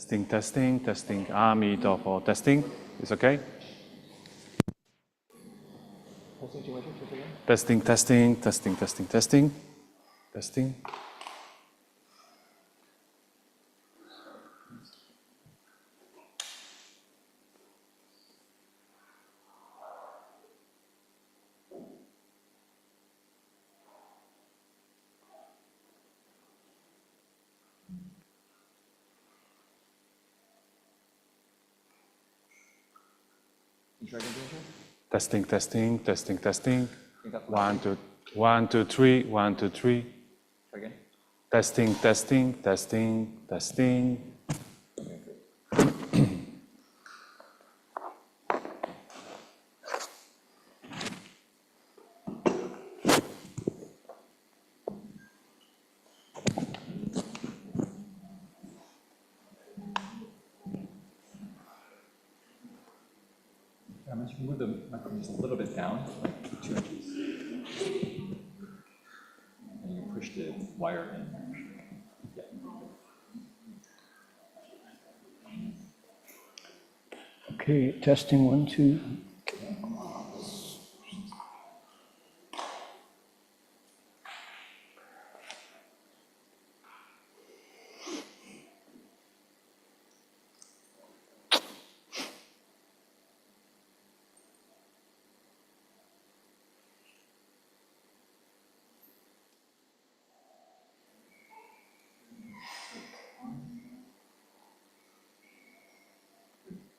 Testing, testing, testing. Amitofo, testing. Is okay? Testing, testing, testing, testing, testing. Testing. Testing, testing, testing, testing. 1, 2, 1, 2, 3, 1, 2, 3. Again. Testing, testing, testing, testing. You move the microphone just a little bit down, like 2 inches. And you push the wire in. Yeah. Okay, testing 1, 2.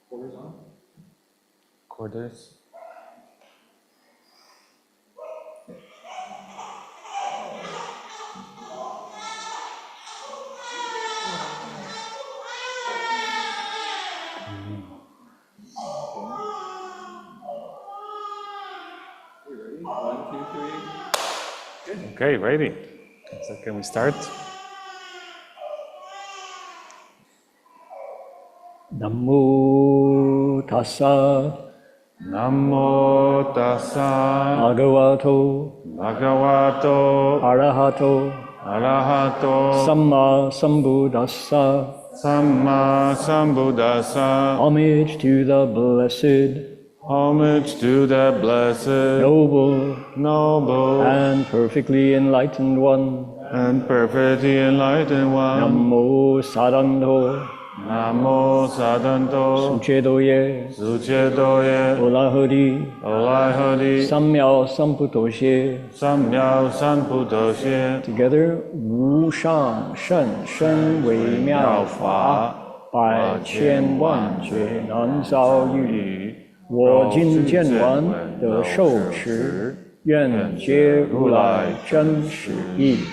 Quarters on. Quarters. We ready? 1, 2, 3. Good. Okay, ready. So can we start? Namo tassa Namo tassa bhagavato bhagavato arahato arahato samma sambuddhassa. samma sambuddhassa. Homage to the blessed, Homage to the blessed, noble, noble, and perfectly enlightened one. and perfectly enlightened one. Namo sadhanto Namo Sadanto suchedoye Suchedoye olahari Olahari samyao samputoshe. Samyao Sanputoshe. Together, Wu Shang Shen Shen Wei Miao Fa Bai Qian Wan Jue Nan Zhao Yu Wo Jin Jian Wan De Shou Shi Yuan Jie Ru Lai Zhen Shi Yi.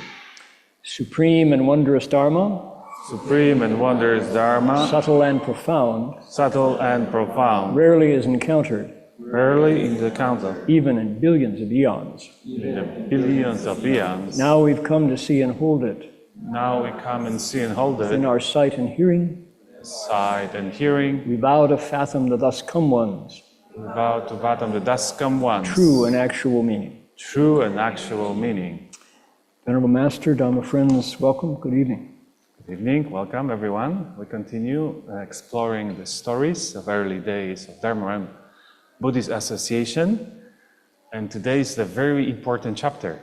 Supreme and wondrous Dharma, Supreme and wondrous Dharma, subtle and profound, subtle and profound, rarely is encountered, rarely in the counter, even in billions of eons. in the billions of eons. Now we've come to see and hold it Now we come and see and hold in it, our sight and hearing. sight and hearing, We vow to fathom the thus come ones, about to fathom the dust-come ones, true and actual meaning. true and actual meaning. Venerable Master, Dharma friends, welcome, good evening. Good evening, welcome everyone. We continue exploring the stories of early days of Dharma Buddhist Association. And today is the very important chapter,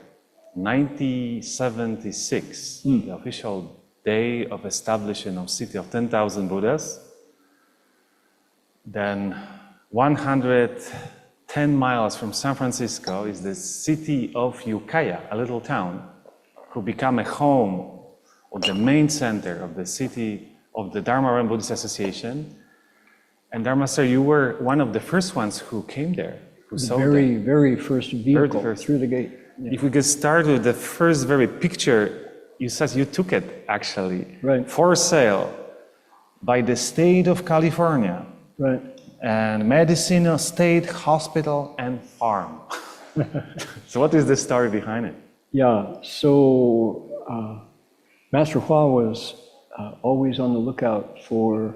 1976, the official day of establishment of City of 10,000 Buddhas. Then 110 miles from San Francisco is the city of Ukiah, a little town, who became a home of the main center of the city of the Dharma Buddhist Association. And Dharma Sir, you were one of the first ones who came there, who saw The very first vehicle first. through the gate. If we could start with the first very picture, you said you took it actually, Right. for sale by the state of California Right. and Medicine State Hospital and Farm. So what is the story behind it? Yeah, so Master Hua was always on the lookout for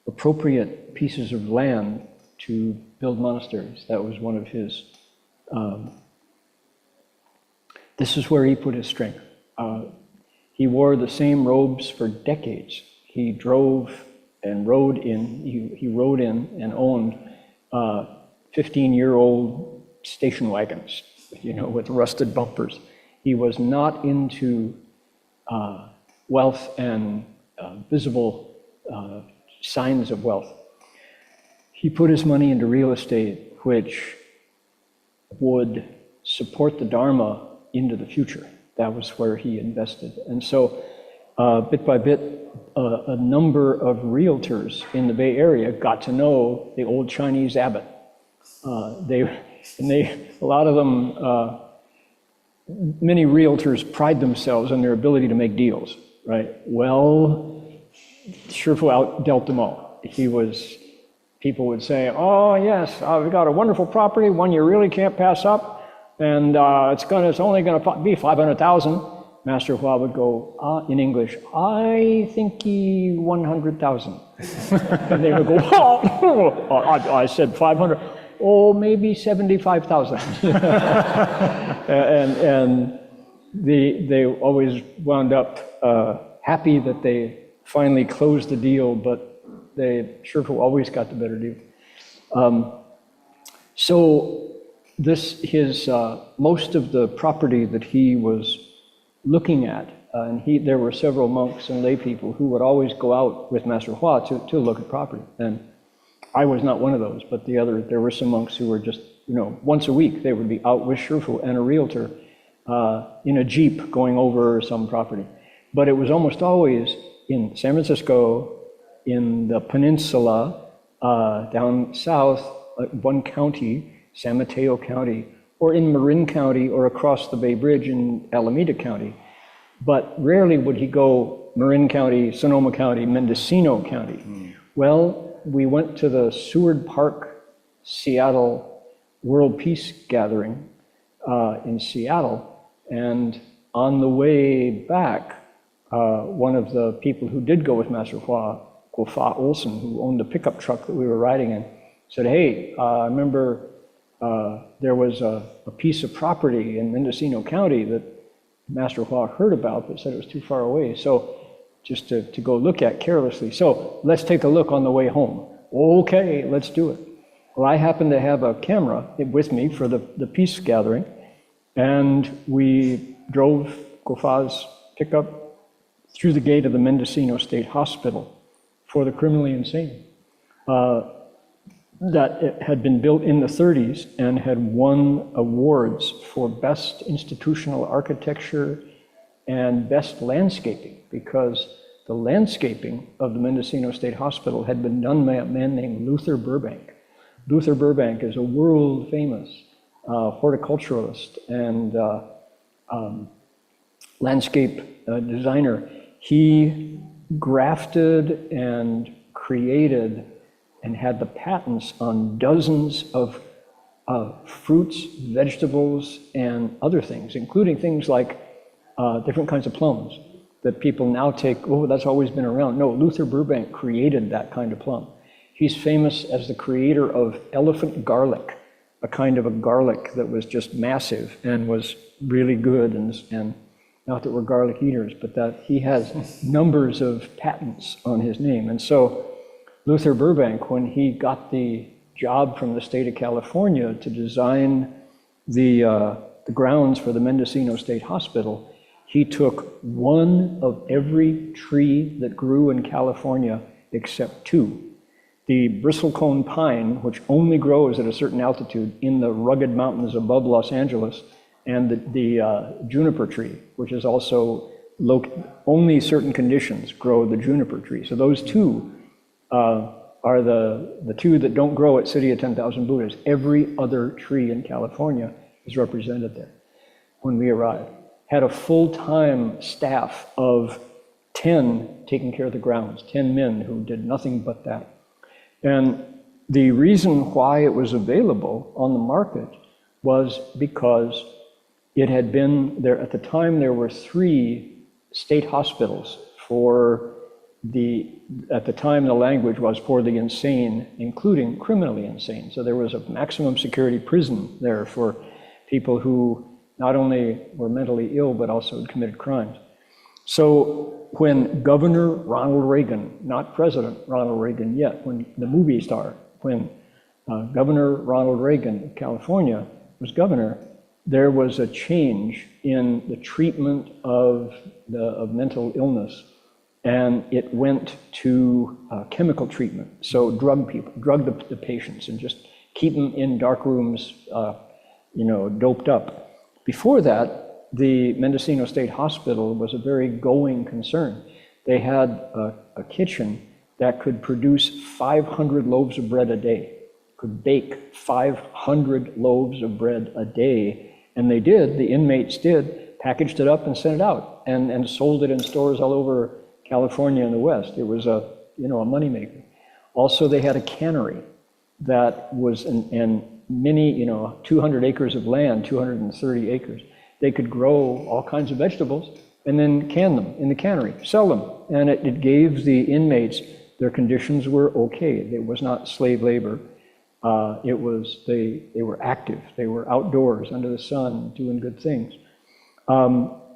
appropriate pieces of land to build monasteries. That was one of his, this is where he put his strength. He wore the same robes for decades. He drove and rode in, he rode in and owned 15-year-old station wagons, with rusted bumpers. He was not into wealth and visible signs of wealth. He put his money into real estate, which would support the Dharma into the future. That was where he invested. And so bit by bit, a number of realtors in the Bay Area got to know the old Chinese abbot. A lot of them, many realtors pride themselves on their ability to make deals, right? Well, Shifu outdealt them all. People would say, oh yes, we've got a wonderful property, one you really can't pass up, and it's only gonna be 500,000. Master Hua would go, in English, I think 100,000. And they would go, oh, I said 500. Oh, maybe 75,000. and they always wound up happy that they finally closed the deal, but Shifu always got the better deal. So most of the property that he was looking at, and there were several monks and lay people who would always go out with Master Hua to look at property. And I was not one of those, but there were some monks who were just, once a week they would be out with Shifu and a realtor in a Jeep going over some property. But it was almost always in San Francisco, in the peninsula, down south, one county, San Mateo County, or in Marin County, or across the Bay Bridge in Alameda County. But rarely would he go Marin County, Sonoma County, Mendocino County. Well, we went to the Seward Park, Seattle World Peace Gathering in Seattle, and on the way back, one of the people who did go with Master Hua, Guofa Olson, who owned the pickup truck that we were riding in, said, hey, I remember there was a piece of property in Mendocino County that Master Hua heard about, but said it was too far away. So just to go look at carelessly. So let's take a look on the way home. Okay, let's do it. Well, I happened to have a camera with me for the peace gathering, and we drove Guofa's pickup through the gate of the Mendocino State Hospital for the criminally insane. That it had been built in the 30s and had won awards for best institutional architecture and best landscaping, because the landscaping of the Mendocino State Hospital had been done by a man named Luther Burbank. Luther Burbank is a world famous horticulturalist and landscape designer. He grafted and created and had the patents on dozens of fruits, vegetables, and other things, including things like different kinds of plums that people now take, oh, that's always been around. No, Luther Burbank created that kind of plum. He's famous as the creator of elephant garlic, a kind of a garlic that was just massive and was really good, and not that we're garlic eaters, but that he has numbers of patents on his name. And so Luther Burbank, when he got the job from the state of California to design the grounds for the Mendocino State Hospital, he took one of every tree that grew in California except two. The bristlecone pine, which only grows at a certain altitude in the rugged mountains above Los Angeles, and the juniper tree, which is also only certain conditions grow the juniper tree. So those two are the two that don't grow at City of 10,000 Buddhas. Every other tree in California is represented there. When we arrived, had a full-time staff of 10 taking care of the grounds, 10 men who did nothing but that. And the reason why it was available on the market was because it had been there at the time. There were 3 state hospitals at the time the language was for the insane, including criminally insane. So there was a maximum security prison there for people who not only were mentally ill, but also had committed crimes. So when Governor Ronald Reagan, not President Ronald Reagan yet, when the movie star, when Governor Ronald Reagan of California was governor, there was a change in the treatment of mental illness, and it went to chemical treatment. So drug the patients and just keep them in dark rooms, doped up. Before that, the Mendocino State Hospital was a very going concern. They had a kitchen that could produce 500 loaves of bread a day, could bake 500 loaves of bread a day. And they did, the inmates did, packaged it up and sent it out and sold it in stores all over California and the West. It was a moneymaker. Also, they had a cannery that was in many, 200 acres of land, 230 acres. They could grow all kinds of vegetables and then can them in the cannery, sell them. And it gave the inmates, their conditions were okay. It was not slave labor. They were active. They were outdoors under the sun doing good things.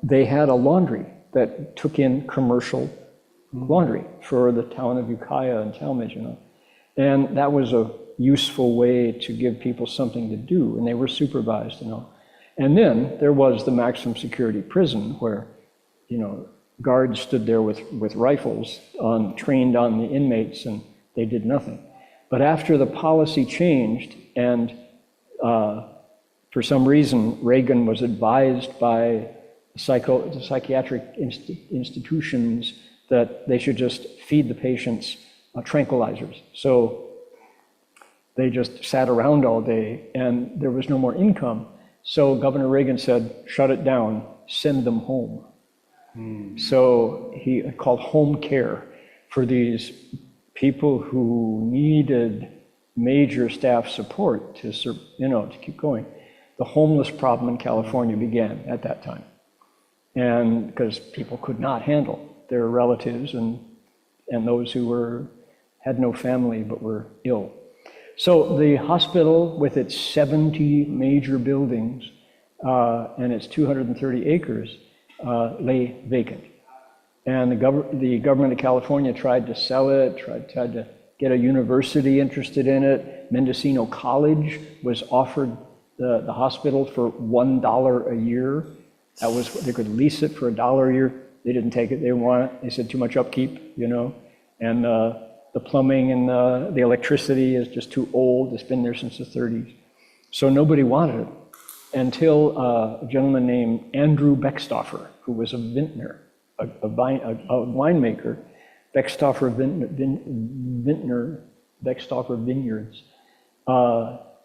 They had a laundry that took in commercial laundry for the town of Ukiah and Talmadge, And that was a useful way to give people something to do, and they were supervised, And then there was the maximum security prison where, guards stood there with rifles trained on the inmates, and they did nothing. But after the policy changed, and for some reason, Reagan was advised by the psychiatric institutions that they should just feed the patients tranquilizers. So they just sat around all day, and there was no more income. So Governor Reagan said, shut it down, send them home. So he called home care for these people who needed major staff support to keep going. The homeless problem in California began at that time. And because people could not handle their relatives and those who had no family but were ill. So the hospital, with its 70 major buildings and its 230 acres, lay vacant. And the government of California tried to sell it, tried to get a university interested in it. Mendocino College was offered the hospital for $1 a year. They could lease it for $1 a year. They didn't take it, they didn't want it. They said too much upkeep, and the plumbing and the electricity is just too old. It's been there since the 30s. So nobody wanted it until a gentleman named Andrew Beckstoffer, who was a vintner, a winemaker. Beckstoffer Vineyards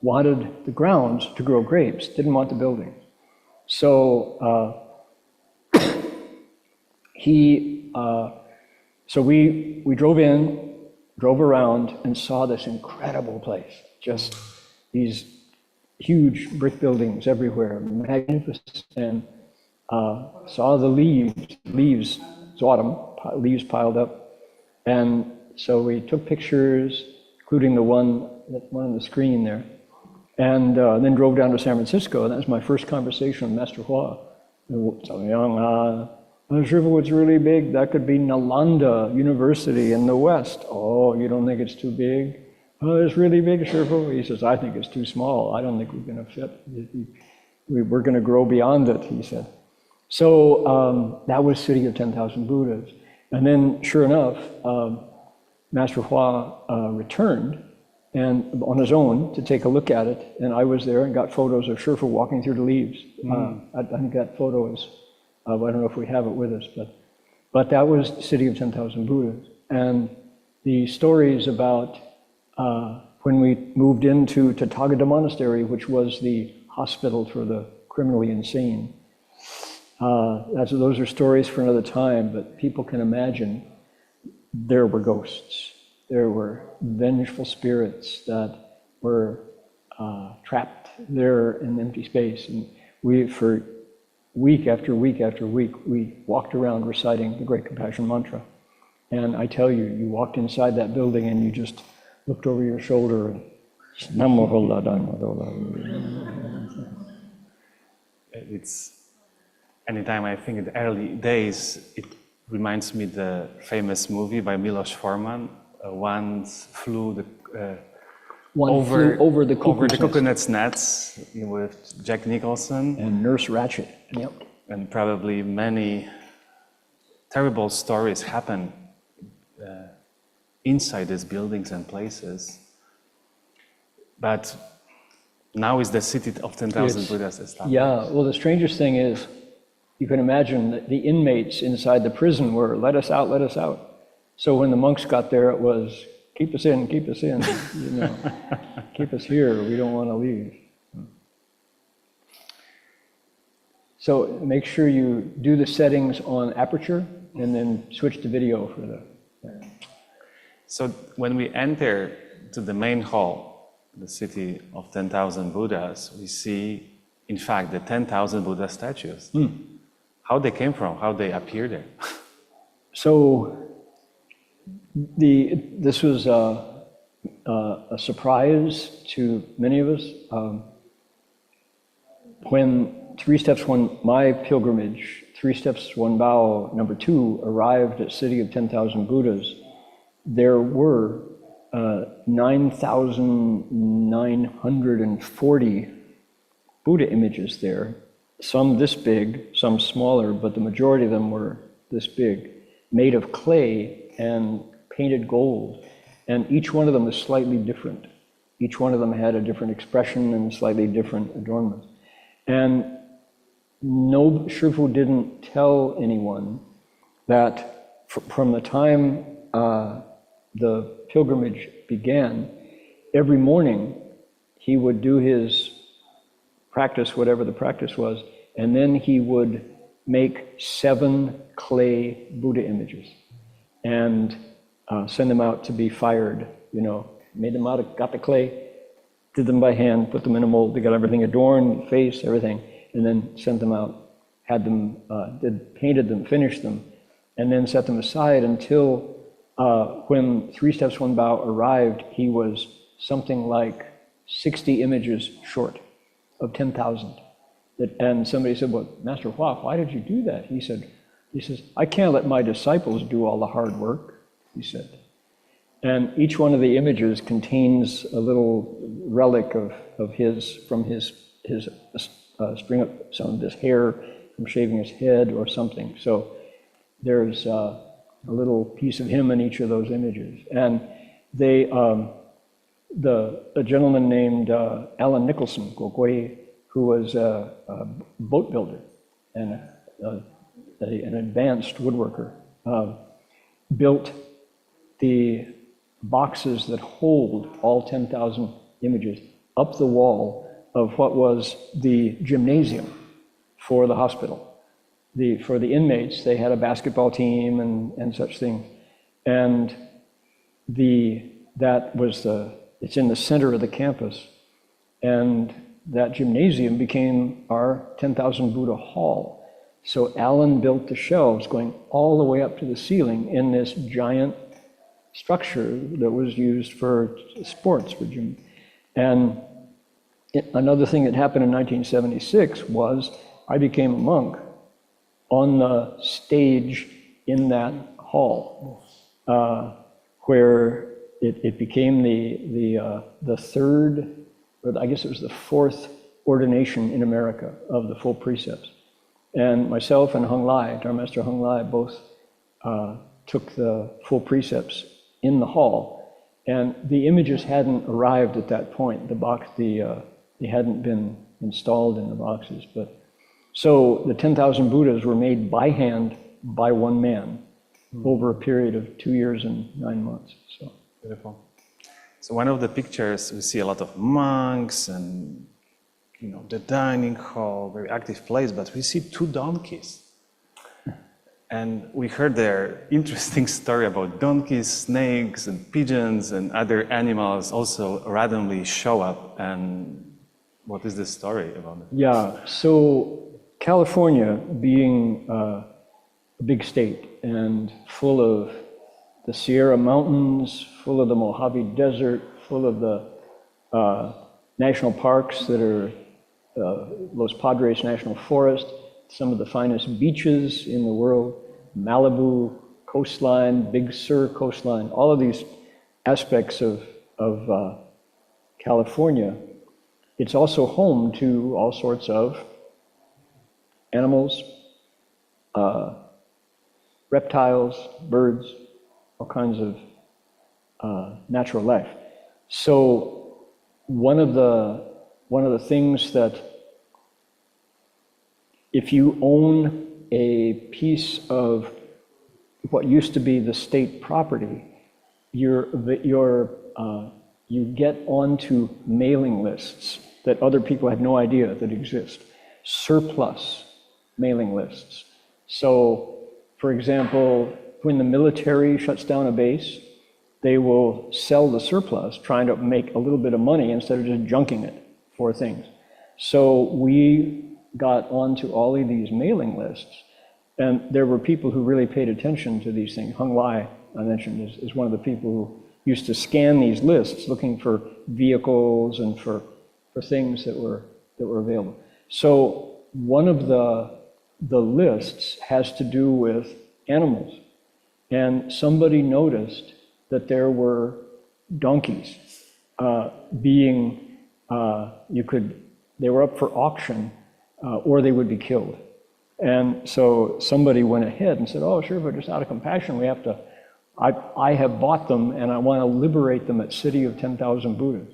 wanted the grounds to grow grapes, didn't want the building. So we drove around and saw this incredible place. Just these huge brick buildings everywhere, magnificent, and saw the leaves, it's autumn, leaves piled up. And so we took pictures, including the one on the screen there, and then drove down to San Francisco. And that was my first conversation with Master Hua. Shifu, it's really big. That could be Nalanda University in the West. Oh, you don't think it's too big? Oh, it's really big, Shifu. He says, I think it's too small. I don't think we're going to fit. We're going to grow beyond it, he said. So that was City of 10,000 Buddhas. And then, sure enough, Master Hua returned and on his own to take a look at it. And I was there and got photos of Shifu walking through the leaves. I think that photo is, I don't know if we have it with us, but that was City of 10,000 Buddhas. And the stories about when we moved into Tathagata Monastery, which was the hospital for the criminally insane. Those are stories for another time, but people can imagine there were ghosts. There were vengeful spirits that were trapped there in empty space. And for week after week after week, we walked around reciting the Great Compassion Mantra. And I tell you, you walked inside that building and you just looked over your shoulder and anytime I think in the early days, it reminds me the famous movie by Milos Forman, Once Flew the One flew over the over the cuckoo's nest. coconut's nets with Jack Nicholson, And Nurse Ratched. Yep. and probably many terrible stories happen inside these buildings and places. But now is the city of 10,000 It's- Buddhas established. Yeah, well, the strangest thing is, you can imagine that the inmates inside the prison were, let us out, let us out. So when the monks got there, it was, keep us in, you know, keep us here, we don't want to leave. So make sure you do the settings on aperture and then switch to video for the. So when we enter to the main hall, the city of 10,000 Buddhas, we see, in fact, the 10,000 Buddha statues. How they came from, how they appeared there. So this was a surprise to many of us. When Three Steps One, my pilgrimage, Three Steps One Bow number 2 arrived at City of 10,000 Buddhas, there were 9,940 Buddha images there, some this big, some smaller, but the majority of them were this big, made of clay and painted gold. And each one of them was slightly different. Each one of them had a different expression and slightly different adornments. And no, Shifu didn't tell anyone that from the time the pilgrimage began, every morning he would do his practice, whatever the practice was, and then he would make 7 clay Buddha images and send them out to be fired, you know, made them out of, got the clay, did them by hand, put them in a mold, they got everything adorned, face, everything, and then sent them out, had them, painted them, finished them, and then set them aside until when Three Steps One Bow arrived, he was something like 60 images short of 10,000. And somebody said, well, Master Hua, why did you do that? He says, I can't let my disciples do all the hard work, he said. And each one of the images contains a little relic of his, from his string of some of his hair from shaving his head or something. So there's a little piece of him in each of those images. And they, a gentleman named Alan Nicholson, Gokwe, who was a boat builder and an advanced woodworker, built the boxes that hold all 10,000 images up the wall of what was the gymnasium for the hospital. For the inmates, they had a basketball team and such things. And it's in the center of the campus. And that gymnasium became our 10,000 Buddha hall. So Alan built the shelves going all the way up to the ceiling in this giant structure that was used for sports, for gym. And another thing that happened in 1976 was I became a monk on the stage in that hall, where it became the third, or I guess it was the 4th ordination in America of the full precepts. And myself and Hung Lai, Dharma Master Hung Lai, both took the full precepts in the hall. And the images hadn't arrived at that point. They hadn't been installed in the boxes. But so the 10,000 Buddhas were made by hand by one man over a period of 2 years and 9 months. So beautiful. So one of the pictures, we see a lot of monks and, you know, the dining hall, very active place, but we see 2 donkeys. And we heard their interesting story about donkeys, snakes, and pigeons, and other animals also randomly show up. And what is the story about it? yeah, so California being a big state and full of the Sierra Mountains, full of the Mojave Desert, full of the national parks that are Los Padres National Forest, some of the finest beaches in the world, Malibu coastline, Big Sur coastline, all of these aspects of California. It's also home to all sorts of animals, reptiles, birds, all kinds of natural life. So one of the things that, if you own a piece of what used to be the state property, you get onto mailing lists that other people had no idea that exist. Surplus mailing lists. So, for example, when the military shuts down a base, they will sell the surplus, trying to make a little bit of money instead of just junking it for things. So we got onto all of these mailing lists, and there were people who really paid attention to these things. Hung Lai, I mentioned, is one of the people who used to scan these lists looking for vehicles and for things that were available. So one of the lists has to do with animals. And somebody noticed that there were donkeys they were up for auction, or they would be killed. And so somebody went ahead and said, oh, sure, but just out of compassion, we have to, I have bought them and I want to liberate them at City of 10,000 Buddhas.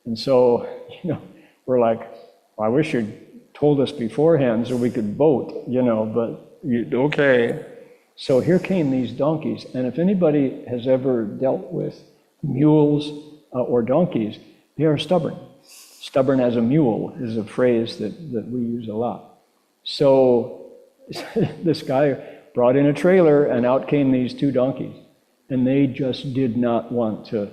And so, we're like, I wish you'd told us beforehand so we could vote, but okay. So here came these donkeys. And if anybody has ever dealt with mules or donkeys, they are stubborn. Stubborn as a mule is a phrase that we use a lot. So this guy brought in a trailer and out came these two donkeys. And they just did not want to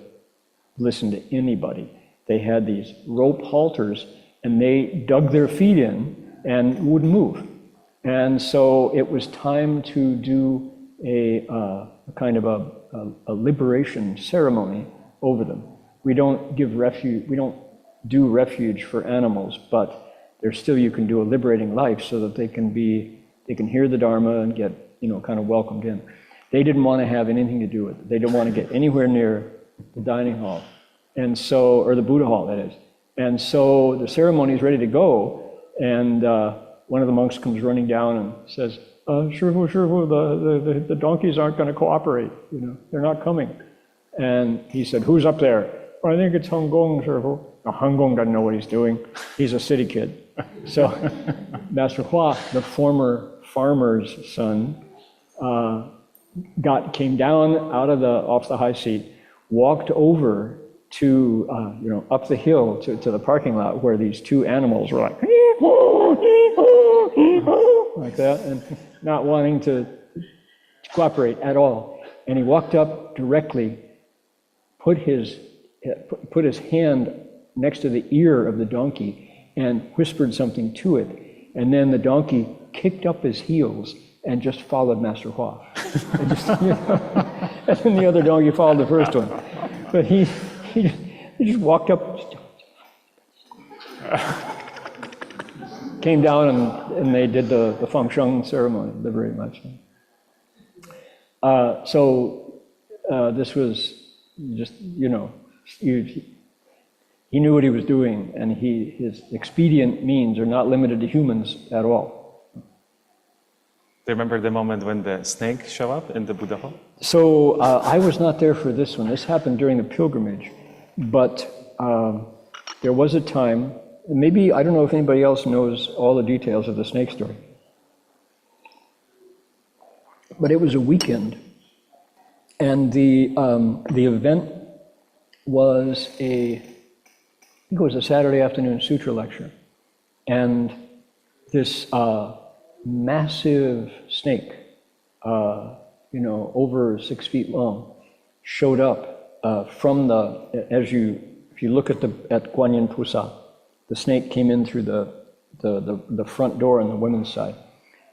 listen to anybody. They had these rope halters and they dug their feet in and wouldn't move. And so it was time to do a kind of a liberation ceremony over them. We don't give refuge, we don't do refuge for animals, but there's still, you can do a liberating life so that they can hear the Dharma and get, kind of welcomed in. They didn't want to have anything to do with it. They didn't want to get anywhere near the dining hall. And so, or the Buddha hall, that is. And so the ceremony is ready to go, and one of the monks comes running down and says, Shifu, the donkeys aren't going to cooperate, they're not coming. And he said, who's up there? Well, I think it's Hung Gong, Shifu. Now, Hung Gong doesn't know what he's doing. He's a city kid. So Master Hua, the former farmer's son, came down off the high seat, walked over to, up the hill to the parking lot where these two animals were like, like that, and not wanting to cooperate at all. And he walked up directly, put his hand next to the ear of the donkey and whispered something to it. And then the donkey kicked up his heels and just followed Master Hua. And then the other donkey followed the first one. But he just walked up, came down, and they did the Feng Sheng ceremony, liberate lifestyle. So this was just, he knew what he was doing, and his expedient means are not limited to humans at all. Do you remember the moment when the snake showed up in the Buddha hall? So I was not there for this one. This happened during the pilgrimage, but there was a time, maybe, I don't know if anybody else knows all the details of the snake story, but it was a weekend, and the event was I think it was a Saturday afternoon sutra lecture, and this massive snake, over 6 feet long, showed up from if you look at Guan Yin Pusa, the snake came in through the front door on the women's side,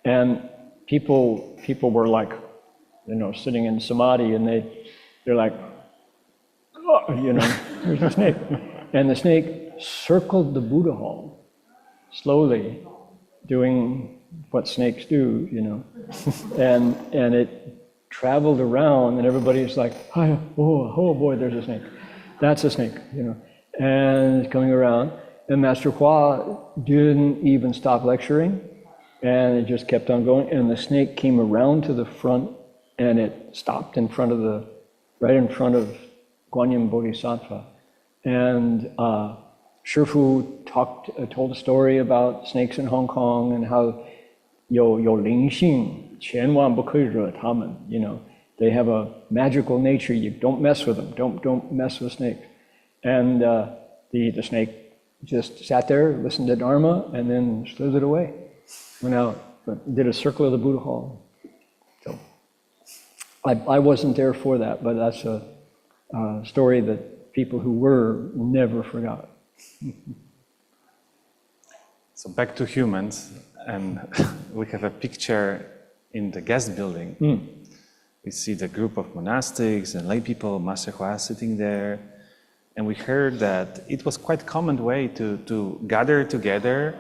and people were like, sitting in samadhi, and they're like, oh, there's a snake. And the snake circled the Buddha hall slowly, doing what snakes do, you know. And it traveled around, and everybody's like, oh boy, there's a snake. That's a snake, you know. And it's coming around. And Master Hua didn't even stop lecturing, and it just kept on going. And the snake came around to the front, and it stopped in front of right in front of Guanyin Bodhisattva. And Shifu told a story about snakes in Hong Kong and how 有灵性，千万不可以惹它们. You know, they have a magical nature. You don't mess with them. Don't mess with snakes. And the snake just sat there, listened to Dharma, and then slithered away. Went out, but did a circle of the Buddha Hall. So I wasn't there for that, but that's a story that people who were never forgot. So back to humans, and we have a picture in the guest building. We see the group of monastics and lay people, Master Hua sitting there, and we heard that it was quite common way to gather together,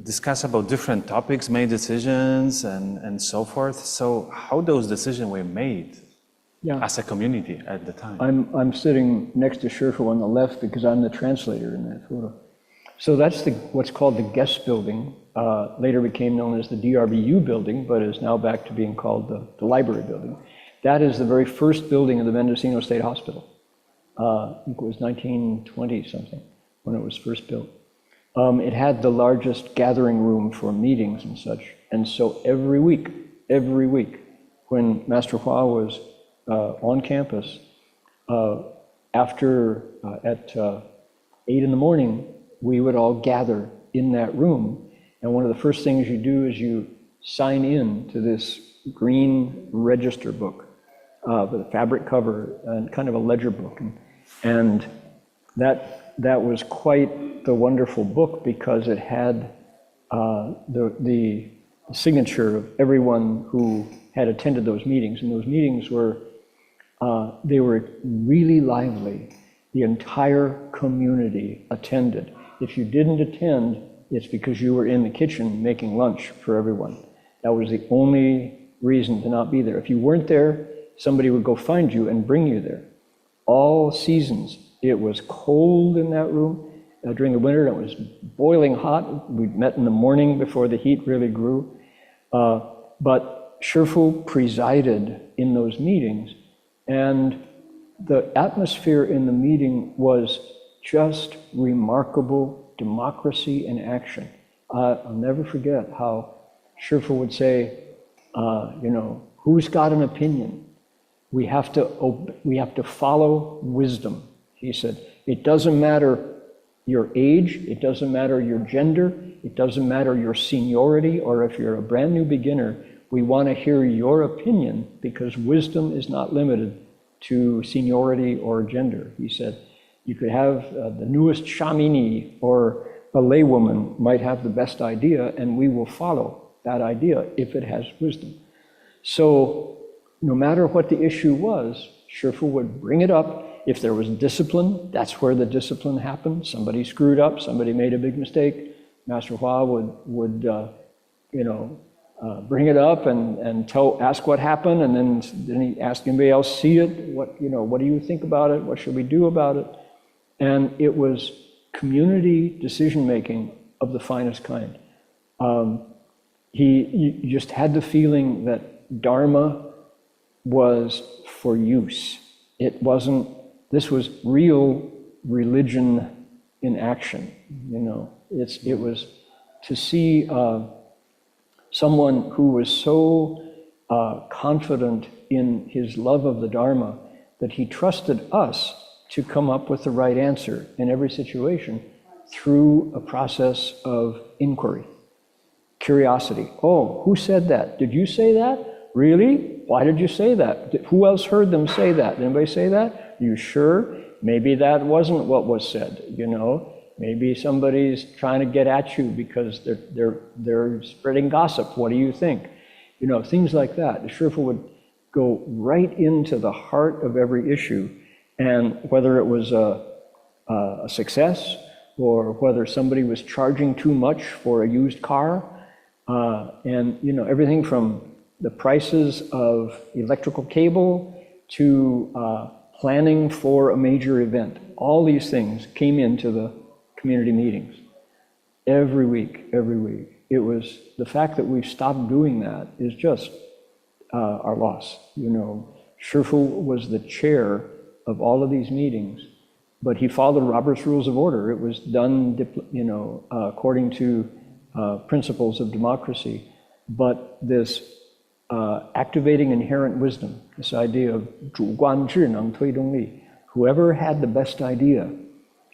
discuss about different topics, make decisions, and so forth. So how those decisions were made as a community at the time? I'm sitting next to Shifu on the left because I'm the translator in that photo. So that's what's called the guest building. Later became known as the DRBU building, but is now back to being called the library building. That is the very first building of the Mendocino State Hospital. I think it was 1920 something when it was first built. It had the largest gathering room for meetings and such. And so every week, when Master Hua was on campus, at 8 in the morning, we would all gather in that room. And one of the first things you do is you sign in to this green register book with a fabric cover and kind of a ledger book. And that was quite the wonderful book because it had the signature of everyone who had attended those meetings. And those meetings were, they were really lively. The entire community attended. If you didn't attend, it's because you were in the kitchen making lunch for everyone. That was the only reason to not be there. If you weren't there, somebody would go find you and bring you there. All seasons, it was cold in that room. During the winter, it was boiling hot. We met in the morning before the heat really grew. But Shifu presided in those meetings, and the atmosphere in the meeting was just remarkable democracy in action. I'll never forget how Shifu would say, who's got an opinion? We have to follow wisdom, he said. It doesn't matter your age, it doesn't matter your gender, it doesn't matter your seniority, or if you're a brand new beginner, we want to hear your opinion because wisdom is not limited to seniority or gender. He said, you could have the newest shamini or a laywoman might have the best idea, and we will follow that idea if it has wisdom. So no matter what the issue was, Shifu would bring it up. If there was discipline, that's where the discipline happened. Somebody screwed up, somebody made a big mistake. Master Hua would bring it up and ask what happened, and then he asked anybody else see it. What do you think about it? What should we do about it? And it was community decision-making of the finest kind. You just had the feeling that Dharma was for use. This was real religion in action. It was to see someone who was so confident in his love of the Dharma that he trusted us to come up with the right answer in every situation through a process of inquiry, curiosity. Oh, who said that? Did you say that? Really? Why did you say that? Who else heard them say that? Did anybody say that? You sure? Maybe that wasn't what was said, Maybe somebody's trying to get at you because they're spreading gossip. What do you think? Things like that. The Shifu would go right into the heart of every issue, and whether it was a success or whether somebody was charging too much for a used car, And, you know, everything from the prices of electrical cable to planning for a major event. All these things came into the community meetings every week, every week. It was the fact that we've stopped doing that is just our loss. You know, Shifu was the chair of all of these meetings, but he followed Robert's Rules of Order. It was done, you know, according to principles of democracy. But this activating inherent wisdom, this idea of 主观智能推动力, whoever had the best idea,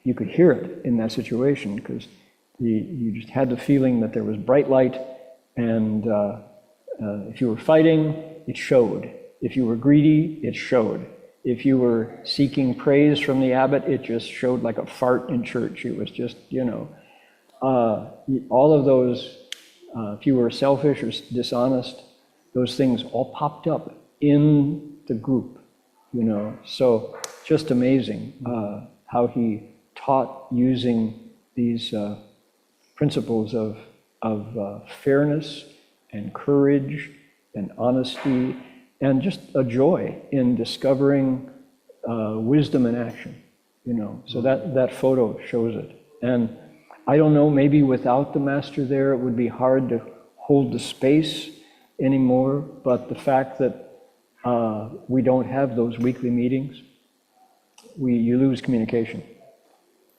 you could hear it in that situation because you just had the feeling that there was bright light, and if you were fighting, it showed. If you were greedy, it showed. If you were seeking praise from the abbot, it just showed like a fart in church. It was just, you know, all of those, if you were selfish or dishonest, those things all popped up in the group, you know. So just amazing how he taught using these principles of fairness and courage and honesty and just a joy in discovering wisdom in action, you know. So that photo shows it. And I don't know, maybe without the master there, it would be hard to hold the space anymore, but the fact that we don't have those weekly meetings, you lose communication.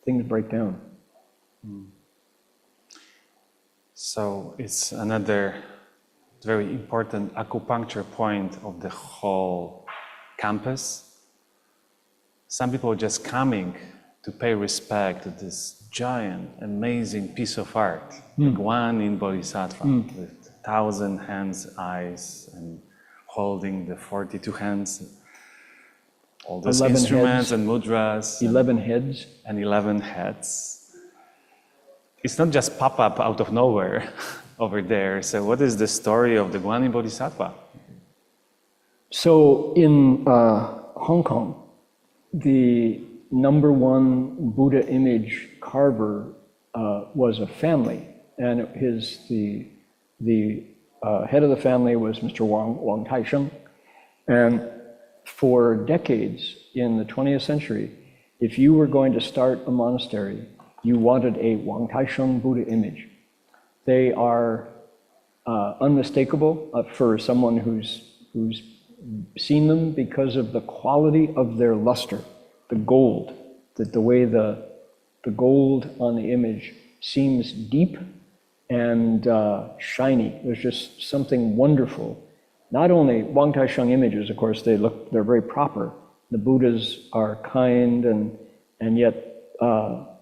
Things break down. So it's another very important acupuncture point of the whole campus. Some people are just coming to pay respect to this giant, amazing piece of art, the Guanyin Bodhisattva, with 1,000 hands, eyes, and holding the 42 hands, all those instruments and mudras. 11 heads. And 11 heads. It's not just pop up out of nowhere over there. So what is the story of the Guanyin Bodhisattva? So in Hong Kong, the #1 Buddha image carver was a family, and the head of the family was Mr. Wang Taisheng. And for decades in the 20th century, if you were going to start a monastery, you wanted a Wang Taisheng Buddha image. They are unmistakable for someone who's seen them because of the quality of their luster, the gold, that the way the gold on the image seems deep and shiny. There's just something wonderful. Not only Wang Taisheng images, of course, they're very proper. The Buddhas are kind and yet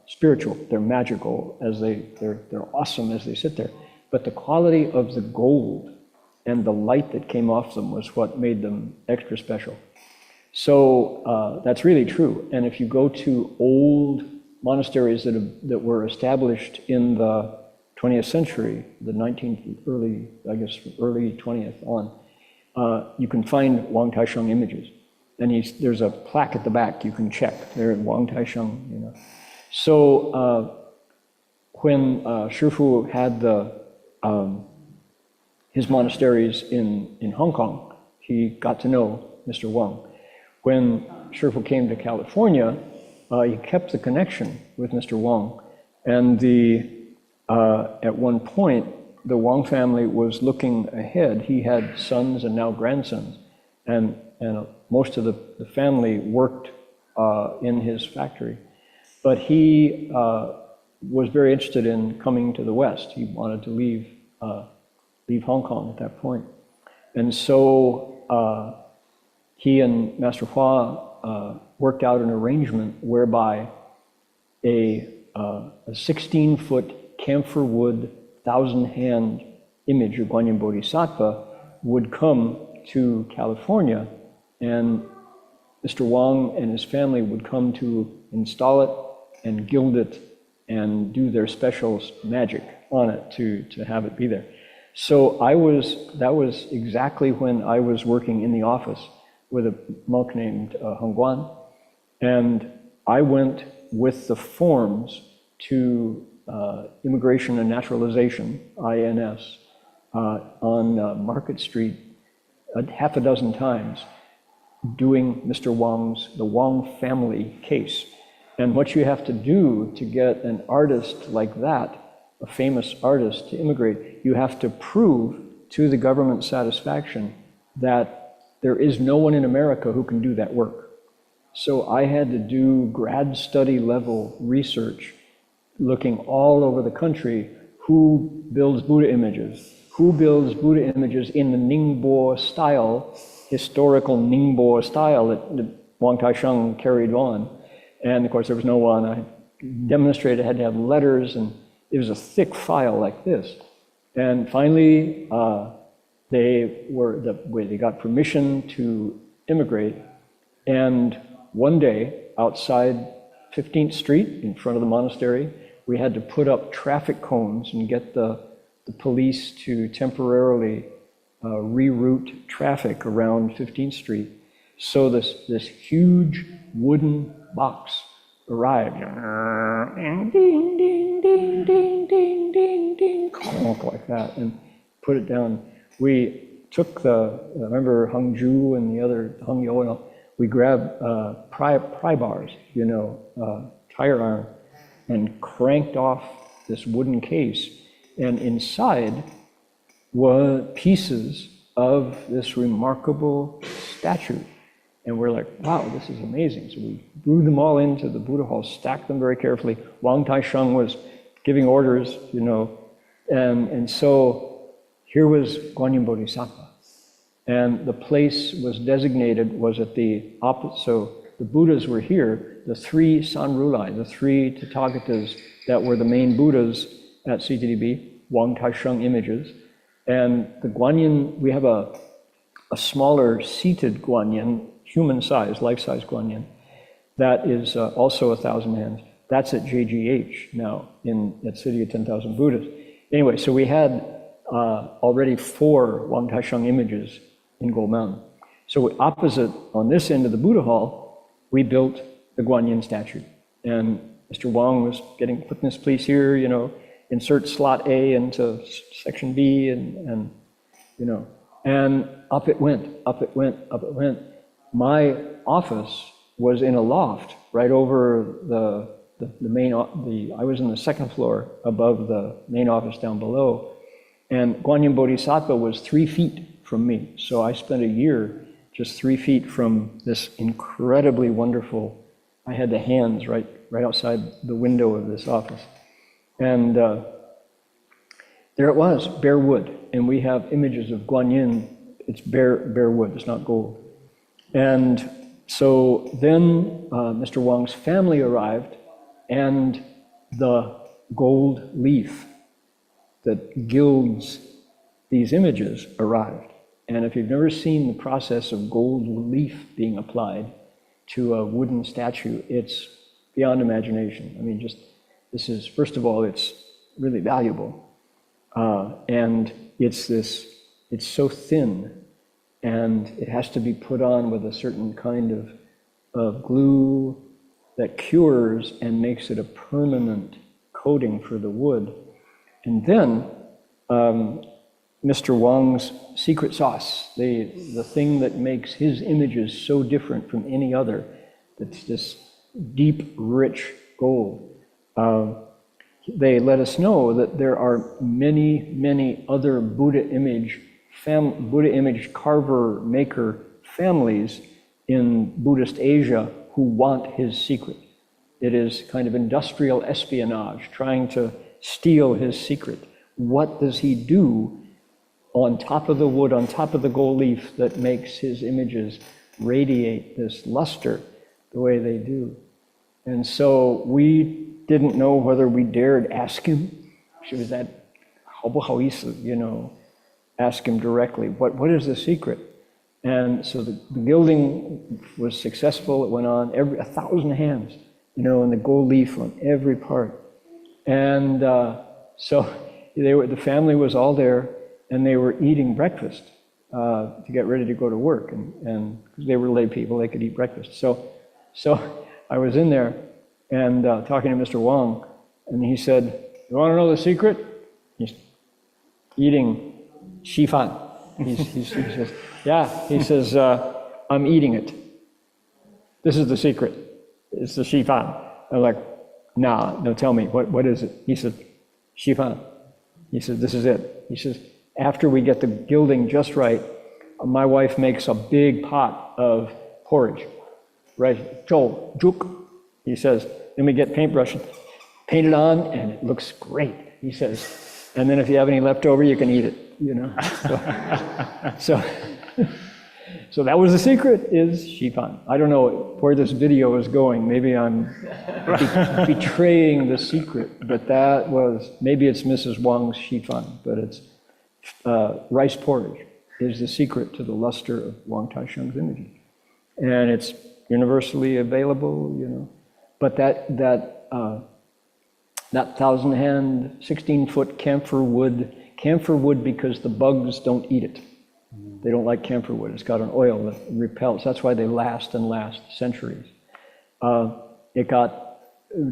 spiritual. They're magical they're awesome as they sit there. But the quality of the gold and the light that came off them was what made them extra special. So that's really true. And if you go to old monasteries that were established in the 20th century, the early 20th on, you can find Wang Taisheng images. And there's a plaque at the back you can check. There, Wang Taisheng, you know. So when Shifu had his monasteries in Hong Kong, he got to know Mr. Wang. When Shifu came to California, he kept the connection with Mr. Wang. And at one point, the Wang family was looking ahead. He had sons and now grandsons. And most of the family worked in his factory. But he was very interested in coming to the West. He wanted to leave Hong Kong at that point. And so he and Master Hua worked out an arrangement whereby a 16-foot camphor wood, 1,000-hand image of Guanyin Bodhisattva would come to California, and Mr. Wang and his family would come to install it and gild it and do their special magic on it to have it be there. So that was exactly when I was working in the office with a monk named Heng Guan, and I went with the forms to Immigration and Naturalization, INS, on Market Street half a dozen times doing Mr. Wang's, the Wang family case. And what you have to do to get an artist like that, a famous artist, to immigrate, you have to prove to the government's satisfaction that there is no one in America who can do that work. So I had to do grad study level research, looking all over the country, who builds Buddha images, who builds Buddha images in the Ningbo style, historical Ningbo style that Wang Taisheng carried on. And of course, there was no one. I demonstrated, had to have letters, and it was a thick file like this. And finally, they got permission to immigrate. And one day, outside 15th Street, in front of the monastery, we had to put up traffic cones and get the police to temporarily reroute traffic around 15th Street. So this huge wooden box arrived, and ding, ding, ding, ding, ding, ding, ding, conk like that, and put it down. We took remember Hung Ju and the other Hung Yo, we grabbed pry bars, tire iron, and cranked off this wooden case, and inside were pieces of this remarkable statue. And we're like, wow, this is amazing. So we blew them all into the Buddha hall, stacked them very carefully. Wang Taisheng was giving orders, and so here was Guanyin Bodhisattva. And the place was designated, was at the opposite, so the Buddhas were here, the three Sanrulai, the three Tathagatas that were the main Buddhas at CTDB, Wang Taisheng images. And the Guanyin, we have a smaller seated Guanyin, human size, life-size Guanyin, that is also 1,000 hands. That's at JGH now, at City of 10,000 Buddhas. Anyway, so we had already 4 Wang Taisheng images in Gold Mountain. So opposite, on this end of the Buddha hall, we built the Guanyin statue. And Mr. Wang was putting this piece here, insert slot A into section B, and up it went, up it went, up it went. My office was in a loft right over the main, I was in the 2nd floor above the main office down below. And Guanyin Bodhisattva was 3 feet from me. So I spent a year just 3 feet from this incredibly wonderful, I had the hands right outside the window of this office. And there it was, bare wood. And we have images of Guanyin, it's bare wood, it's not gold. And so then Mr. Wang's family arrived, and the gold leaf that gilds these images arrived. And if you've never seen the process of gold leaf being applied to a wooden statue, it's beyond imagination. I mean, this is, first of all, it's really valuable. And it's so thin, and it has to be put on with a certain kind of glue that cures and makes it a permanent coating for the wood. And then Mr. Wang's secret sauce, the thing that makes his images so different from any other, that's this deep, rich gold. They let us know that there are many, many other Buddha image carver maker families in Buddhist Asia who want his secret. It is kind of industrial espionage, trying to steal his secret. What does he do on top of the wood, on top of the gold leaf, that makes his images radiate this luster the way they do? And so we didn't know whether we dared ask him. She was that, ask him directly, what is the secret? And so the gilding was successful. It went on 1,000 hands, and the gold leaf on every part. And so the family was all there, and they were eating breakfast to get ready to go to work. And because they were lay people, they could eat breakfast. So I was in there and talking to Mr. Wang, and he said, "You want to know the secret?" He's eating Xifan. He says, yeah, he says, I'm eating it. This is the secret. It's the Xifan. I'm like, nah, no, tell me, what is it? He said, Xifan. He said, this is it. He says, after we get the gilding just right, my wife makes a big pot of porridge, right? Zhou, juk. He says, then we get paintbrush, paint it on, and it looks great, he says. And then if you have any left over, you can eat it, you know? So that was the secret, is Xifan. I don't know where this video is going. Maybe I'm betraying the secret, but that was, maybe it's Mrs. Wang's Xifan, but it's rice porridge is the secret to the luster of Wang Taisheng's imaging. And it's universally available, you know. But that 1,000-hand, 16-foot camphor wood because the bugs don't eat it. They don't like camphor wood. It's got an oil that repels. That's why they last and last centuries. It got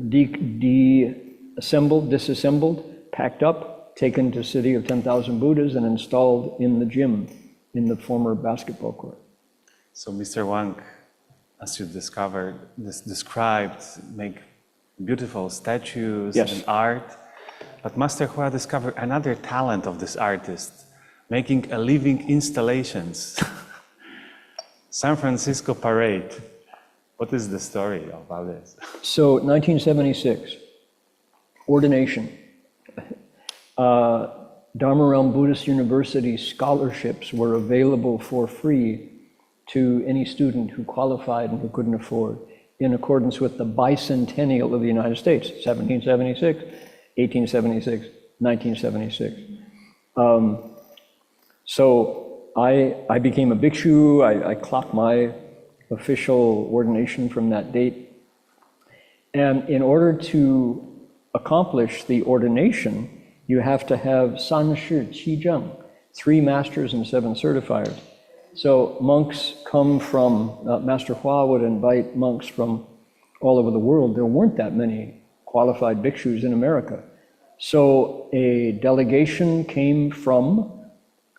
disassembled, packed up, taken to City of 10,000 Buddhas and installed in the gym in the former basketball court. So Mr. Wang, as you described, make beautiful statues and art. But Master Hua discovered another talent of this artist, making a living installations. San Francisco Parade. What is the story about this? So 1976, ordination. Dharma Realm Buddhist University scholarships were available for free to any student who qualified and who couldn't afford, in accordance with the bicentennial of the United States, 1776, 1876, 1976. So I became a bhikshu. I clocked my official ordination from that date. And in order to accomplish the ordination, you have to have San Shi Qi Zheng, 3 masters and 7 certifiers. So monks come from, Master Hua would invite monks from all over the world. There weren't that many qualified bhikshus in America. So a delegation came from,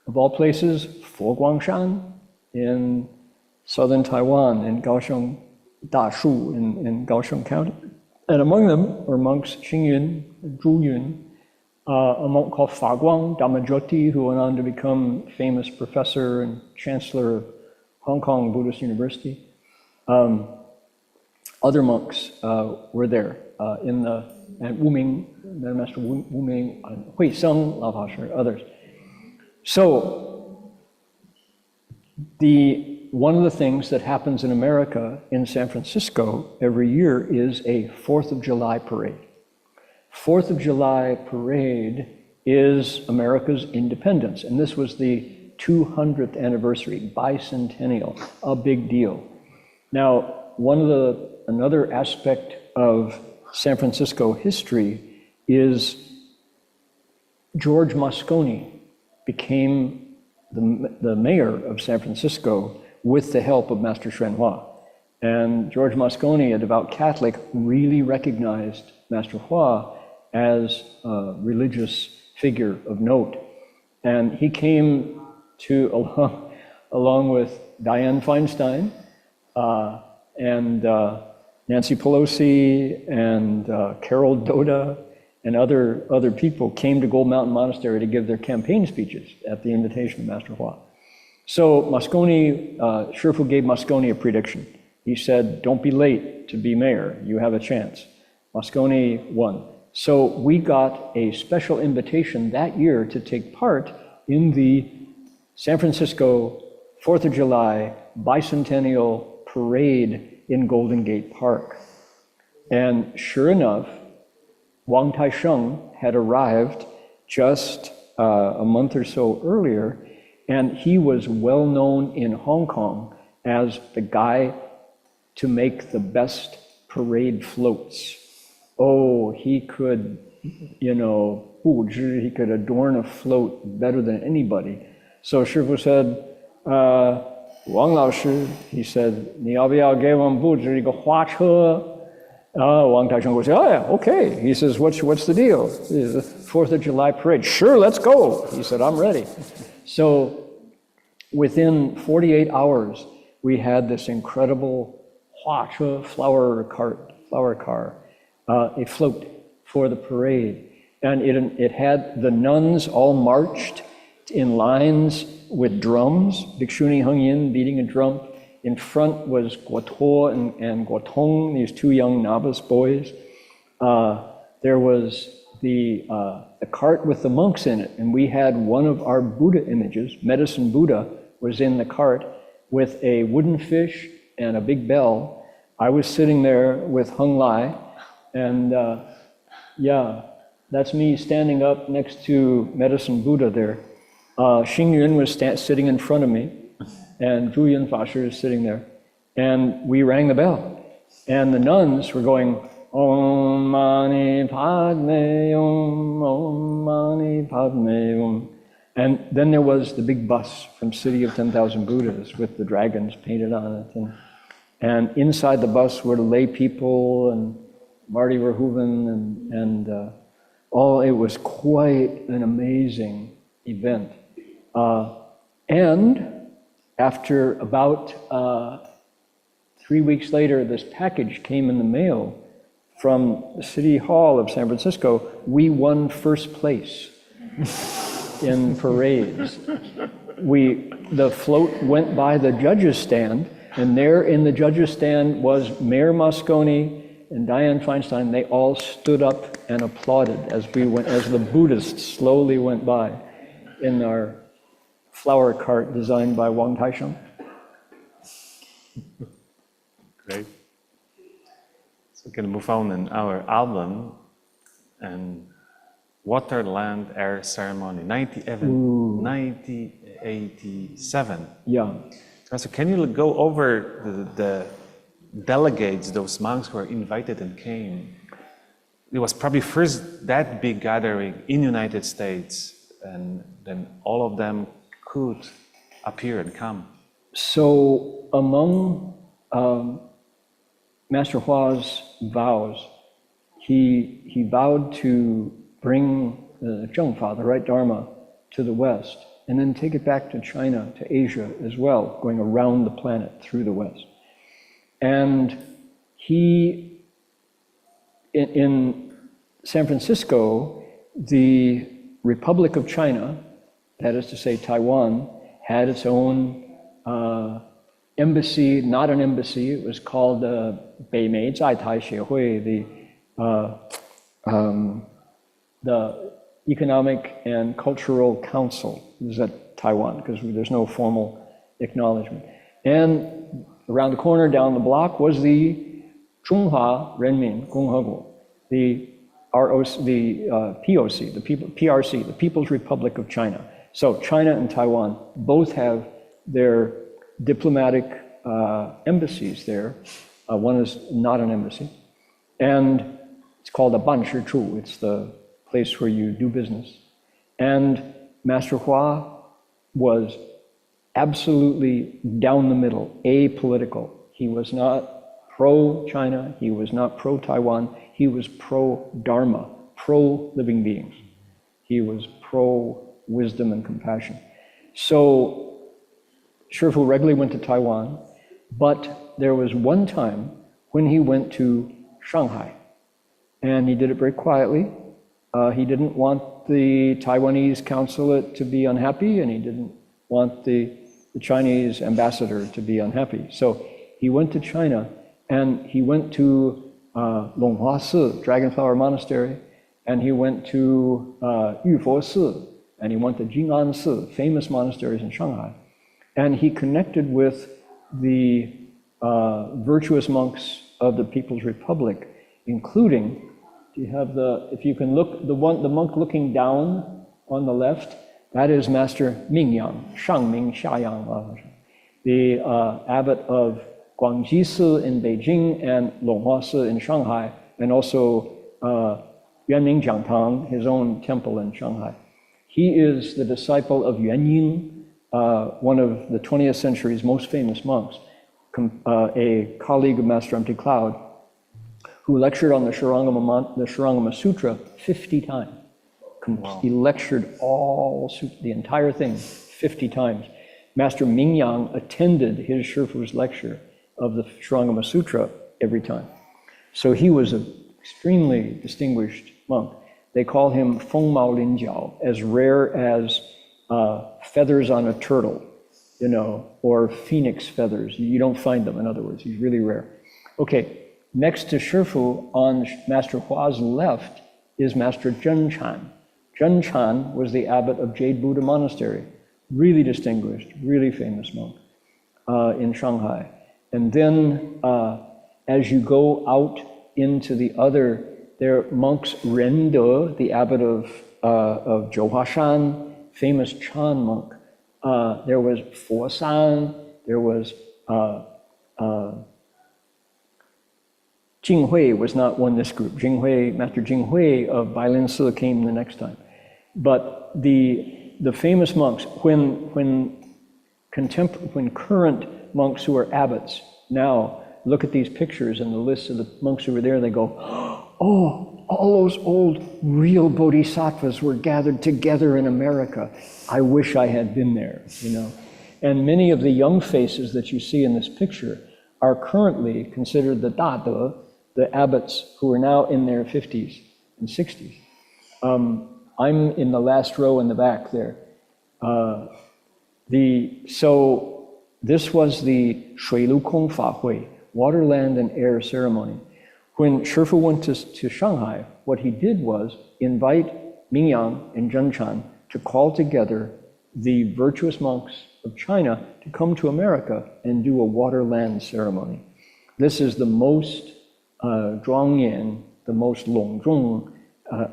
of all places, Foguangshan in southern Taiwan, in Kaohsiung, Dashu in Kaohsiung County. And among them were monks Xingyun, Zhu Yun, a monk called Fa Guang Dhamajyoti, who went on to become famous professor and chancellor of Hong Kong Buddhist University. Other monks were there and Wu Ming, Master Wu Ming, Hui Seng, Lao Pa Shi, others. So one of the things that happens in America, in San Francisco, every year is a 4th of July parade. 4th of July parade is America's independence, and this was the 200th anniversary, bicentennial, a big deal. Now, another aspect of San Francisco history is George Moscone became the mayor of San Francisco with the help of Master Hsuan Hua. And George Moscone, a devout Catholic, really recognized Master Hua as a religious figure of note. And he came along with Dianne Feinstein and Nancy Pelosi and Carol Doda and other people came to Gold Mountain Monastery to give their campaign speeches at the invitation of Master Hua. So Moscone, Shifu gave Moscone a prediction. He said, don't be late to be mayor, you have a chance. Moscone won. So we got a special invitation that year to take part in the San Francisco 4th of July bicentennial parade in Golden Gate Park. And sure enough, Wang Taisheng had arrived just a month or so earlier, and he was well known in Hong Kong as the guy to make the best parade floats. Oh, he could, he could adorn a float better than anybody. So Shifu said, Wang Lao Shi, he said, 你要不要给我们布置一个花车? Wang Taisheng would say, oh yeah, okay. He says, what's the deal? The 4th of July parade. Sure, let's go. He said, I'm ready. So within 48 hours, we had this incredible huache flower car, a float for the parade. And it had the nuns all marched in lines with drums, Bhikshuni Heng Yin beating a drum. In front was Guotuo and Guotong, these two young novice boys. There was the cart with the monks in it, and we had one of our Buddha images, Medicine Buddha, was in the cart with a wooden fish and a big bell. I was sitting there with Heng Lai, and yeah, that's me standing up next to Medicine Buddha there. Xing Yun was sitting in front of me, and Zhu Yun Fashi is sitting there. And we rang the bell. And the nuns were going, Om Mani Padme Hum, Om Mani Padme Hum. And then there was the big bus from City of 10,000 Buddhas with the dragons painted on it. And inside the bus were the lay people and Marty Verhoeven and it was quite an amazing event. And after about 3 weeks later, this package came in the mail from the City Hall of San Francisco. We won first place in parades. The float went by the judges' stand, and there in the judges' stand was Mayor Moscone and Dianne Feinstein. They all stood up and applauded as the Buddhists slowly went by in our flower cart designed by Wang Taisheng. Great. So we can move on in our album and Water, Land, Air Ceremony, 1987. Yeah. So can you go over the delegates, those monks who were invited and came? It was probably first that big gathering in United States, and then all of them could appear and come. So among Master Hua's vows, he vowed to bring the Zhengfa, the right Dharma, to the West, and then take it back to China, to Asia as well, going around the planet through the West. And he, in San Francisco, the Republic of China, that is to say Taiwan, had its own embassy, not an embassy, it was called the Beimei Zaitai Xiehui, the Economic and Cultural Council. It was at Taiwan, because there's no formal acknowledgement. And around the corner, down the block, was the Zhonghua Renmin Gongheguo, the POC, PRC, the People's Republic of China. So China and Taiwan both have their diplomatic embassies there. One is not an embassy. And it's called a Banshi-chu. It's the place where you do business. And Master Hua was absolutely down the middle, apolitical. He was not pro-China, he was not pro-Taiwan, he was pro-Dharma, pro-living beings. He was pro-wisdom and compassion. So Shifu regularly went to Taiwan, but there was one time when he went to Shanghai, and he did it very quietly. He didn't want the Taiwanese consulate to be unhappy, and he didn't want the Chinese ambassador to be unhappy. So he went to China, and he went to Longhua Si, Dragonflower Monastery, and he went to Yufo Si, and he went to Jing'an Si, famous monasteries in Shanghai. And he connected with the virtuous monks of the People's Republic, including, do you have if you can look, the monk looking down on the left, that is Master Mingyang, Shangming Xiayang, the abbot of Guangji Si in Beijing and Longhua Si in Shanghai, and also Yuanming Jiangtang, his own temple in Shanghai. He is the disciple of Yuan Ying, one of the 20th century's most famous monks, a colleague of Master Empty Cloud, who lectured on the Shurangama Sutra 50 times, He lectured the entire thing 50 times. Master Mingyang attended his Shifu's lecture of the Shurangama Sutra every time. So he was an extremely distinguished monk. They call him Feng Mao Lin Jiao, as rare as feathers on a turtle, you know, or phoenix feathers. You don't find them, in other words. He's really rare. Okay, next to Shifu on Master Hua's left is Master Zhen Chan. Zhen Chan was the abbot of Jade Buddha Monastery. Really distinguished, really famous monk in Shanghai. And then as you go out into the other, there are monks Ren De, the abbot of Zhouhuashan, famous Chan monk. There was Fo San, there was Jing Hui was not one this group. Master Jing Hui of Bailin Si came the next time. But the famous monks, when current monks who are abbots now look at these pictures and the lists of the monks who were there, they go, oh, all those old real bodhisattvas were gathered together in America. I wish I had been there, you know. And many of the young faces that you see in this picture are currently considered the Dade, the abbots who are now in their 50s and 60s. I'm in the last row in the back there. So this was the Shui Lu Kong Fa Hui, water, land, and air ceremony. When Shifu went to Shanghai, what he did was invite Mingyang and Zhen Chan to call together the virtuous monks of China to come to America and do a water land ceremony. This is the most zhuangyan, the most longzhong,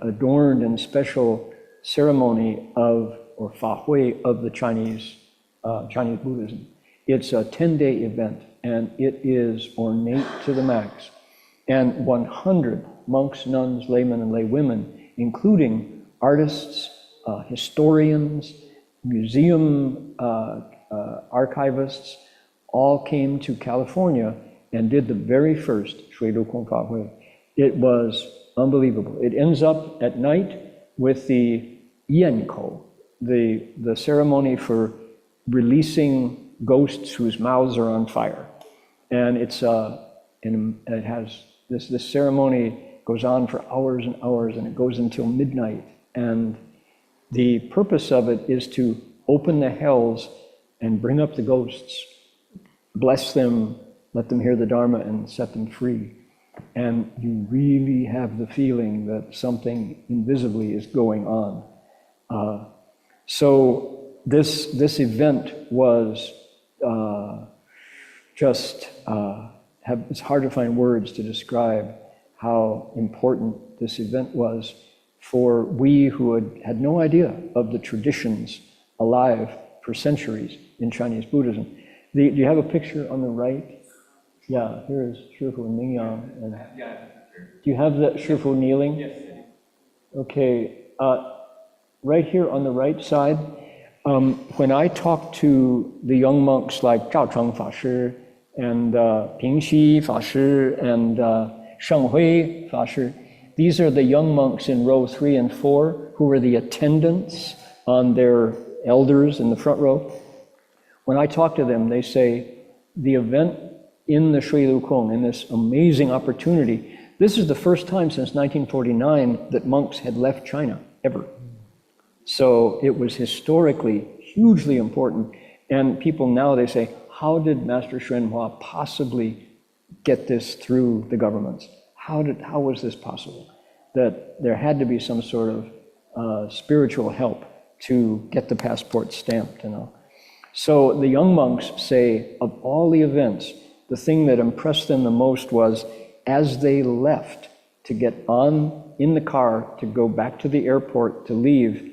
adorned and special ceremony of, or Fa Hui, of the Chinese Buddhism. It's a 10-day event, and it is ornate to the max. And 100 monks, nuns, laymen, and laywomen, including artists, historians, museum archivists, all came to California and did the very first Shui Lu Kong Fa Hui. It was unbelievable. It ends up at night with the Yankou, the ceremony for releasing ghosts whose mouths are on fire. And it has this ceremony goes on for hours and hours, and it goes until midnight. And the purpose of it is to open the hells and bring up the ghosts, bless them, let them hear the Dharma, and set them free. And you really have the feeling that something invisibly is going on. So this event was it's hard to find words to describe how important this event was for we who had no idea of the traditions alive for centuries in Chinese Buddhism. Do you have a picture on the right? Yeah, here is Shifu and Mingyang. And do you have the Shifu kneeling? Yes. Okay, right here on the right side, when I talk to the young monks like Zhao Cheng Fa Shi and Ping Xi Fa Shi and Sheng Hui Fa Shi, these are the young monks in row 3 and 4 who were the attendants on their elders in the front row. When I talk to them, they say the event in the Shui Lu Kong, in this amazing opportunity, this is the first time since 1949 that monks had left China, ever. So it was historically hugely important. And people now, they say, how did Master Hsuan Hua possibly get this through the governments? How was this possible? That there had to be some sort of spiritual help to get the passport stamped, you know. So the young monks say, of all the events, the thing that impressed them the most was as they left to get on in the car to go back to the airport to leave,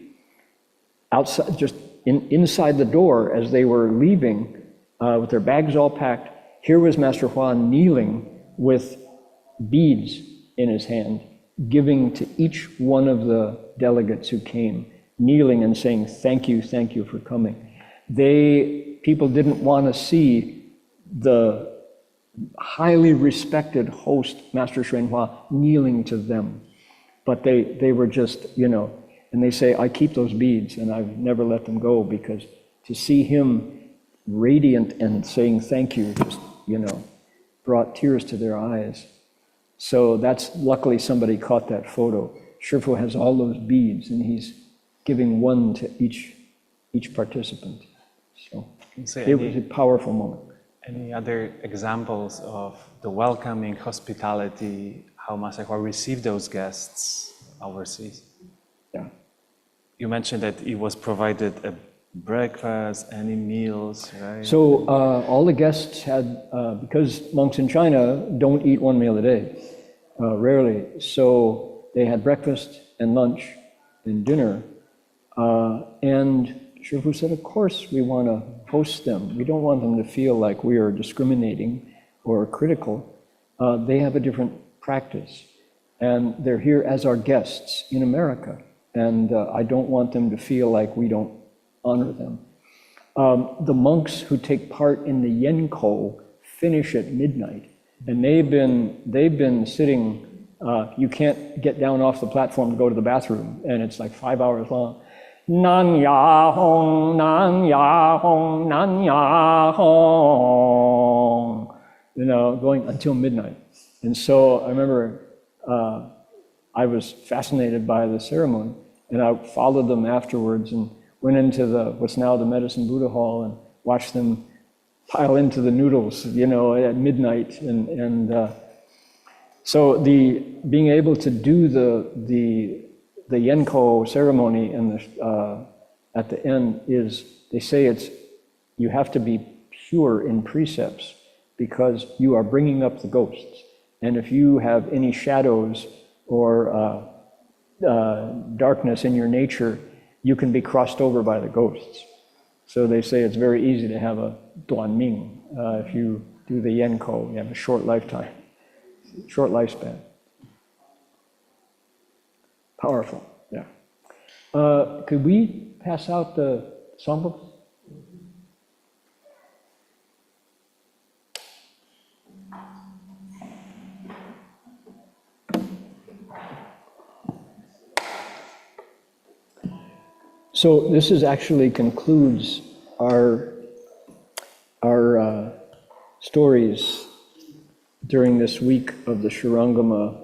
outside, just inside the door as they were leaving with their bags all packed, here was Master Hua kneeling with beads in his hand, giving to each one of the delegates who came, kneeling and saying, thank you for coming. People didn't want to see the highly respected host, Master Hsuan Hua, kneeling to them. But they were just, you know, And they say, I keep those beads and I've never let them go, because to see him radiant and saying thank you just, brought tears to their eyes. So that's, luckily somebody caught that photo. Shifu has all those beads and he's giving one to each participant. So it was a powerful moment. Any other examples of the welcoming hospitality, how Master Hua received those guests overseas? Yeah. You mentioned that it was provided a breakfast, any meals, right? So all the guests had, because monks in China don't eat one meal a day, rarely. So they had breakfast and lunch and dinner. And Shifu said, of course we want to host them. We don't want them to feel like we are discriminating or critical. They have a different practice. And they're here as our guests in America. And I don't want them to feel like we don't honor them. The monks who take part in the Yanko finish at midnight. And they've been sitting, you can't get down off the platform to go to the bathroom. And it's like 5 hours long. Nan ya hong, nan ya hong, nan ya hong. Going until midnight. And so I remember I was fascinated by the ceremony, and I followed them afterwards and went into what's now the Medicine Buddha Hall and watched them pile into the noodles, at midnight. So being able to do the Yanko ceremony and at the end is, they say you have to be pure in precepts because you are bringing up the ghosts. And if you have any shadows or darkness in your nature, you can be crossed over by the ghosts. So they say it's very easy to have a duan ming. If you do the Yanko, you have a short lifetime, short lifespan. Powerful, yeah. Could we pass out the songbooks? So this actually concludes our stories during this week of the Shurangama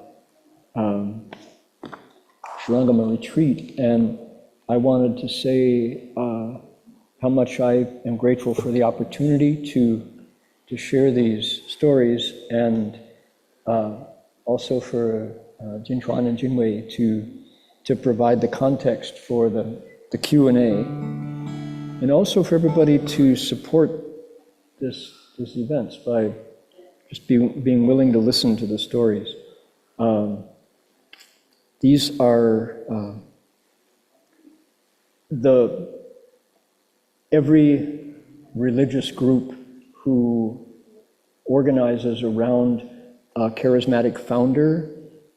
retreat, and I wanted to say how much I am grateful for the opportunity to share these stories, and also for Jinchuan and Jinwei to provide the context for the Q&A, and also for everybody to support this events by just being willing to listen to the stories. These are every religious group who organizes around a charismatic founder,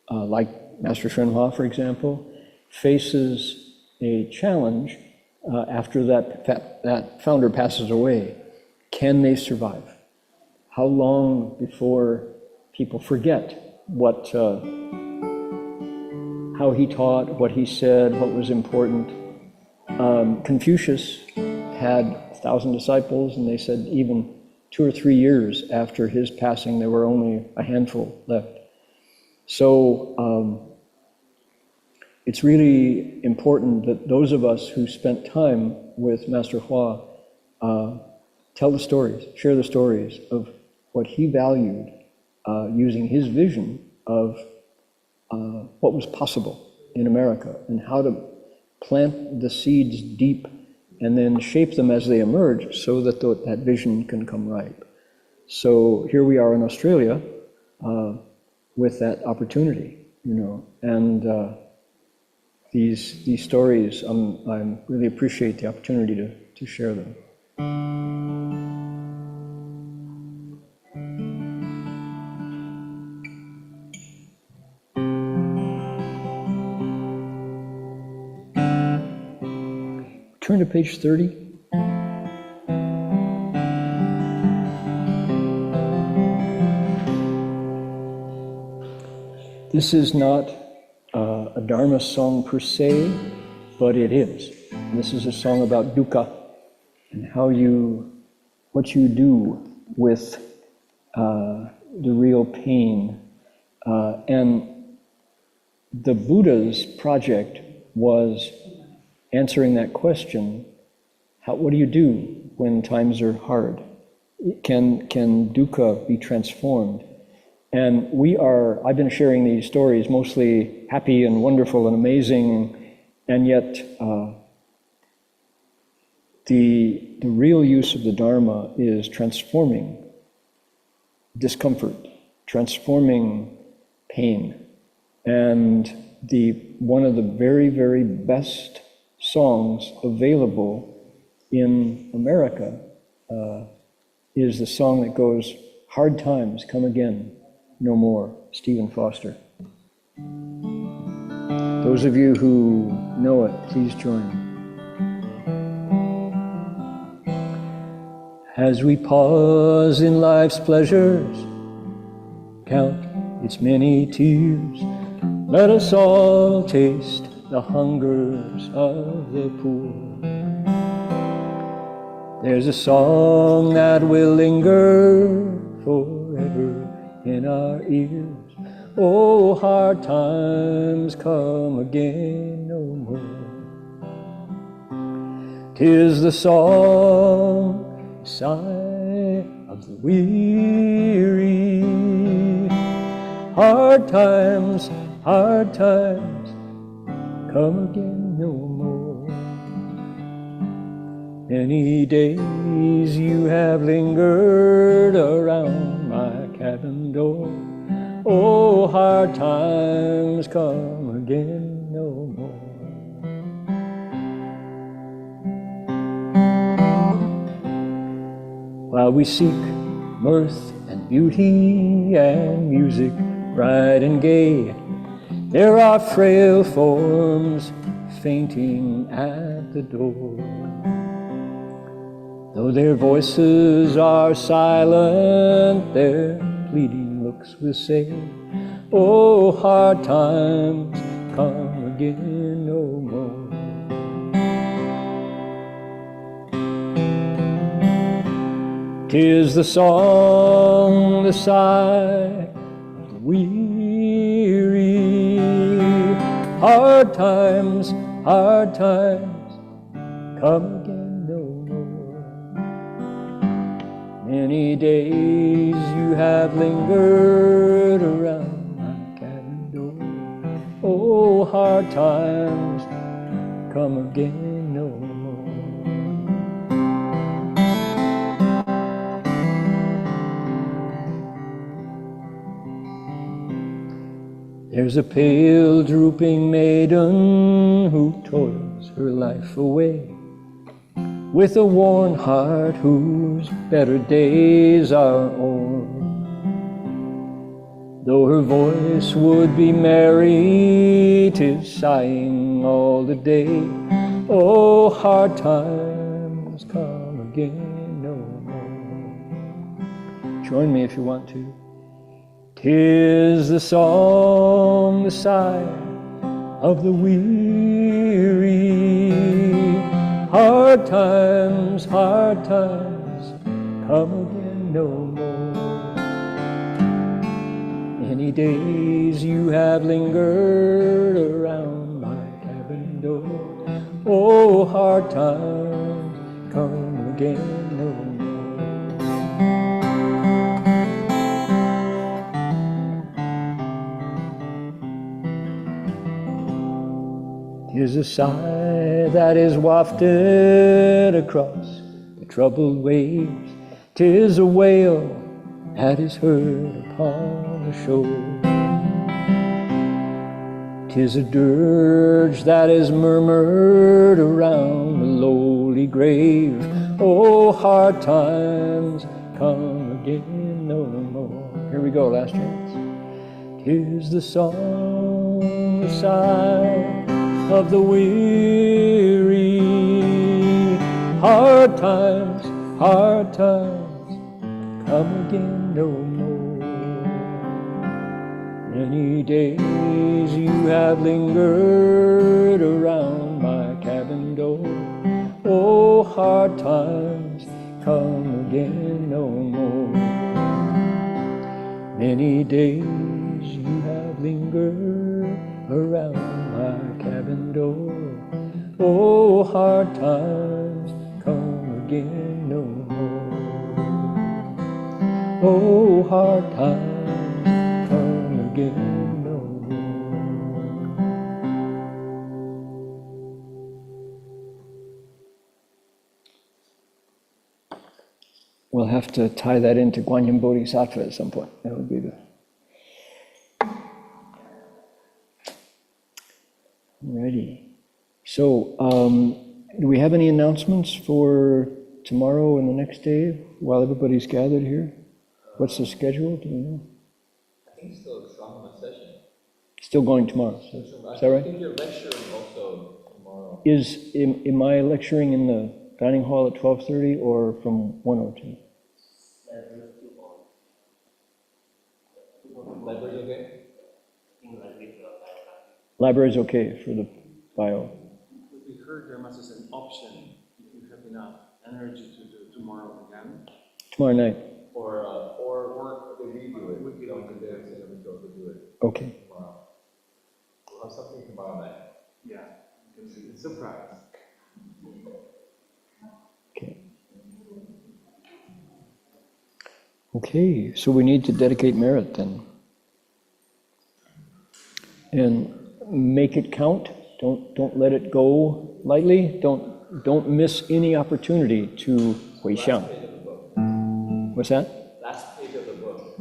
like Master Hsuan Hua, for example, faces a challenge after that founder passes away. Can they survive? How long before people forget how he taught, what he said, what was important? Confucius had 1,000 disciples, and they said even 2 or 3 years after his passing, there were only a handful left. So it's really important that those of us who spent time with Master Hua tell the stories, share the stories of what he valued, using his vision of what was possible in America and how to plant the seeds deep and then shape them as they emerge so that that vision can come ripe. So here we are in Australia with that opportunity, and these stories, I really appreciate the opportunity to share them. Turn to page 30. This is not a Dharma song per se. but it is. And this is a song about dukkha and what you do with the real pain. And the Buddha's project was answering that question. What do you do when times are hard? Can dukkha be transformed? And I've been sharing these stories, mostly happy and wonderful and amazing, and yet the real use of the Dharma is transforming discomfort, transforming pain. And one of the very, very best songs available in America is the song that goes, "Hard times come again, no more," Stephen Foster. Those of you who know it, please join me. As we pause in life's pleasures, count its many tears, let us all taste the hungers of the poor. There's a song that will linger forever in our ears. Oh, hard times come again no more. 'Tis the song, sigh of the weary. Hard times come again no more. Many days you have lingered around my cabin door. Oh, hard times come again no more. While we seek mirth and beauty and music bright and gay, there are frail forms fainting at the door. Though their voices are silent, their pleading looks will say, oh, hard times come again no more. 'Tis the song, the sigh of the weary. Hard times come again no more. Many days you have lingered around my cabin door. Oh, hard times come again no more. There's a pale, drooping maiden who toils her life away, with a worn heart whose better days are o'er. Though her voice would be merry, 'tis sighing all the day. Oh, hard times come again no more. Join me if you want to. 'Tis the song, the sigh of the weary. Hard times come again no more. Many days you have lingered around my cabin door. Oh, hard times come again no more. Tis a sigh that is wafted across the troubled waves. 'Tis a wail that is heard upon the shore. 'Tis a dirge that is murmured around the lowly grave. Oh, hard times come again no more. Here we go, last chance. 'Tis the song, the sigh of the weary. Hard times come again no more. Many days you have lingered around my Oh, hard times come again no more. Oh, hard times come again no more. We'll have to tie that into Guanyin Bodhisattva at some point. That would be the... Alrighty. So, do we have any announcements for tomorrow and the next day while everybody's gathered here? What's the schedule? Do we know? I think still a Shramana session. Still going tomorrow. So, is that I right? think you're lecturing also tomorrow. Am I lecturing in the dining hall at 12:30 or from 1:02? Library's okay? Library's okay for the bio. We heard there must be an option if you have enough energy to do tomorrow again. Tomorrow night. Or they redo it. We don't do this and we don't do it Okay. tomorrow. We'll have something tomorrow night. Yeah, you can see it's a surprise. Okay. Okay, so we need to dedicate merit then. And make it count. Don't let it go lightly. Don't miss any opportunity to Hui Xiang. What's that? Last page of the book.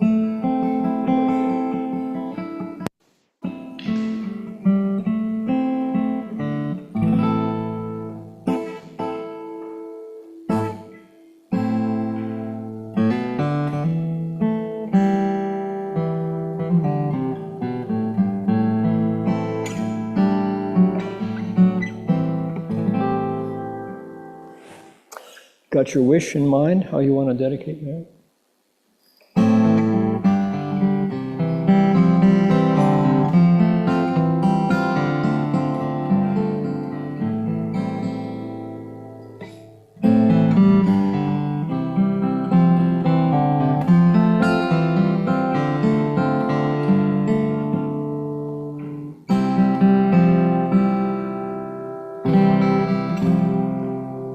Got your wish in mind, how you want to dedicate merit?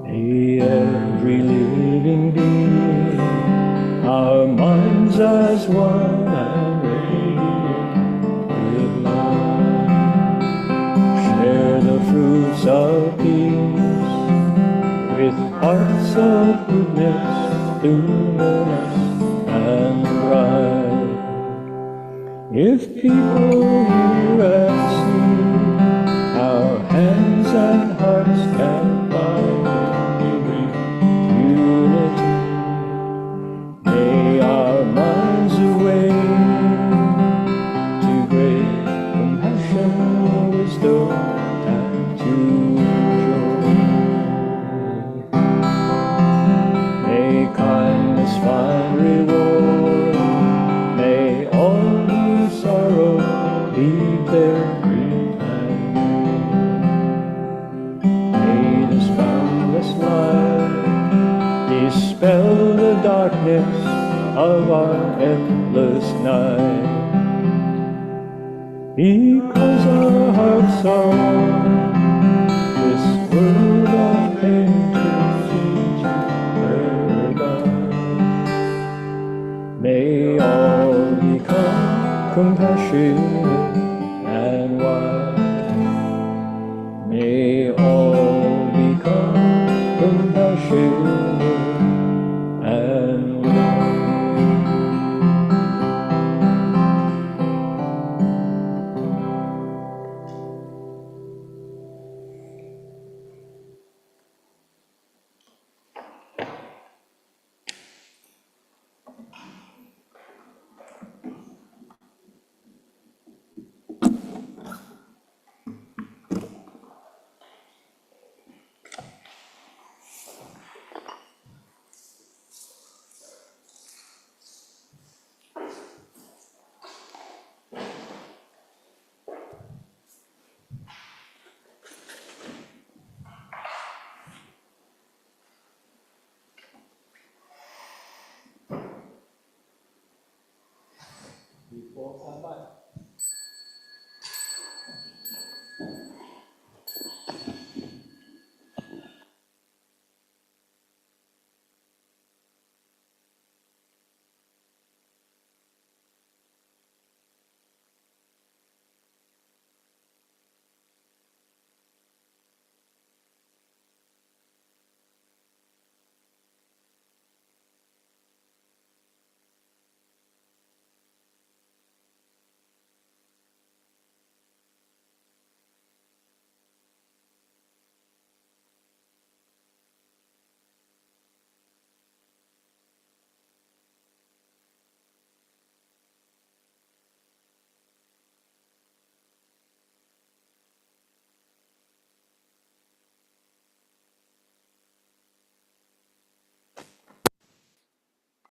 May every living being, our minds as one and radiant with love, share the fruits of peace with hearts of goodness, luminous and bright. If people hear and see, our hands and hearts can bind in unity. May our minds awake to great compassion, wisdom, and to joy. May kindness find reward. May all who sorrow leave their grief and mourn. May this boundless light dispel the darkness of our endless night. Because our hearts are one, this world of pain turns into paradise. May all become compassionate and wise. May all become compassionate and wise. Before standby.